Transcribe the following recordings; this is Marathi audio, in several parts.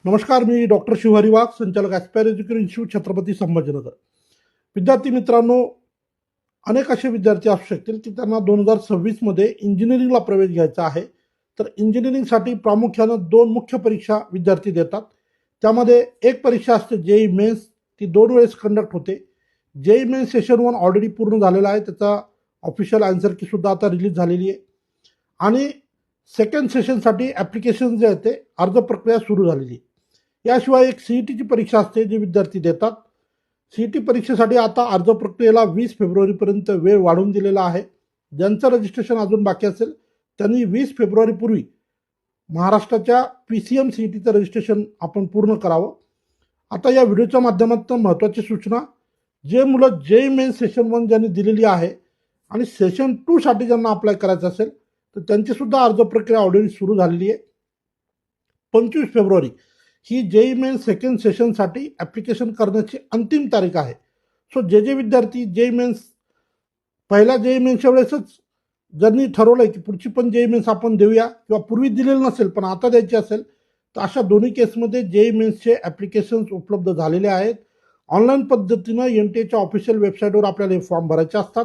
नमस्कार, मी डॉक्टर शिवहरी वाघ, संचालक aspire education institute, Chhatrapati Sambhajinagar. विद्यार्थी मित्रांनो, अनेक असे विद्यार्थी असू शकतील की त्यांना 2026 मध्ये इंजिनिअरिंगला प्रवेश घ्यायचा आहे. तर इंजिनिअरिंगसाठी प्रामुख्यानं दोन मुख्य परीक्षा विद्यार्थी देतात. त्यामध्ये एक परीक्षा असते जेई मेन्स, ती 2 वेळेस कंडक्ट होते. जेई मेन्स सेशन 1 ऑलरेडी पूर्ण झालेला आहे, त्याचा ऑफिशियल आन्सर की सुद्धा आता रिलीज झालेली आहे. आणि सेकंड सेशनसाठी ॲप्लिकेशन जे आहे ते अर्ज प्रक्रिया सुरू झालेली आहे. याशिवाय एक सीईटीची परीक्षा असते जी विद्यार्थी देतात. सीईटी परीक्षेसाठी आता अर्ज प्रक्रियेला 20 फेब्रुवारीपर्यंत वेळ वाढवून दिलेला आहे. ज्यांचं रजिस्ट्रेशन अजून बाकी असेल त्यांनी 20 फेब्रुवारीपूर्वी महाराष्ट्राच्या PCM सीईटीचं रजिस्ट्रेशन आपण पूर्ण करावं. आता या व्हिडिओच्या माध्यमातून महत्त्वाची सूचना, जे मुलं जेई मेन्स सेशन 1 ज्यांनी दिलेली आहे आणि सेशन 2 साठी ज्यांना अप्लाय करायचं असेल तर त्यांची सुद्धा अर्ज प्रक्रिया ऑलरेडी सुरू झालेली आहे. 25 फेब्रुवारी ही जेई मेन्स सेकंड सेशनसाठी ॲप्लिकेशन करण्याची अंतिम तारीख आहे. सो जे विद्यार्थी जेई मेन्स पहिल्या जेई मेन्सच्या वेळेसच ज्यांनी ठरवलं आहे की पुढची पण जेई मेन्स आपण देऊया किंवा पूर्वी दिलेलं नसेल पण आता द्यायची असेल, तर अशा दोन्ही केसमध्ये जेई मेन्सचे ॲप्लिकेशन्स उपलब्ध झालेले आहेत. ऑनलाईन पद्धतीनं NTAच्या ऑफिशियल वेबसाईटवर आपल्याला हे फॉर्म भरायचे असतात.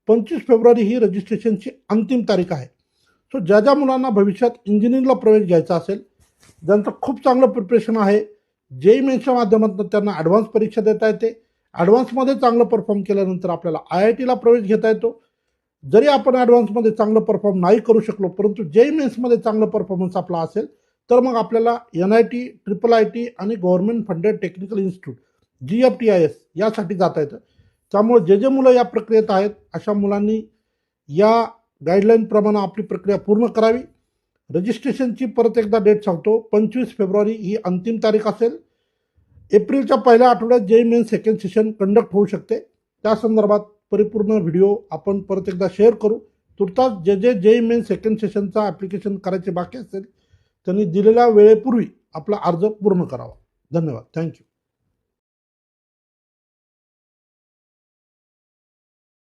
25 फेब्रुवारी ही रजिस्ट्रेशनची अंतिम तारीख आहे. सो ज्या मुलांना भविष्यात इंजिनिअरिंगला प्रवेश घ्यायचा असेल, ज्यांचं खूप चांगलं प्रिपरेशन आहे, जेई मेन्सच्या माध्यमातून त्यांना ॲडव्हान्स परीक्षा देता येते. ॲडव्हान्समध्ये चांगलं परफॉर्म केल्यानंतर आपल्याला IITला प्रवेश घेता येतो. जरी आपण ॲडव्हान्समध्ये चांगलं परफॉर्म नाही करू शकलो, परंतु जेई मेन्समध्ये चांगलं परफॉर्मन्स आपला असेल तर मग आपल्याला NIT, IIIT आणि government funded technical institute GFTIS यासाठी जाता येतं. त्यामुळे जे मुलं या प्रक्रियेत आहेत अशा मुलांनी या गाईडलाईनप्रमाणे आपली प्रक्रिया पूर्ण करावी. रजिस्ट्रेशनची परत एकदा डेट सांगतो, 25 फेब्रुवारी ही अंतिम तारीख असेल. एप्रिलच्या पहिल्या आठवड्यात JEE mains second session conduct होऊ शकते. त्या संदर्भात परिपूर्ण व्हिडिओ आपण परत एकदा शेअर करू. तुर्तास जे जेई मेन्स सेकंड सेशनचा ॲप्लिकेशन करायचे बाकी असेल त्यांनी दिलेल्या वेळेपूर्वी आपला अर्ज पूर्ण करावा. धन्यवाद. थँक्यू.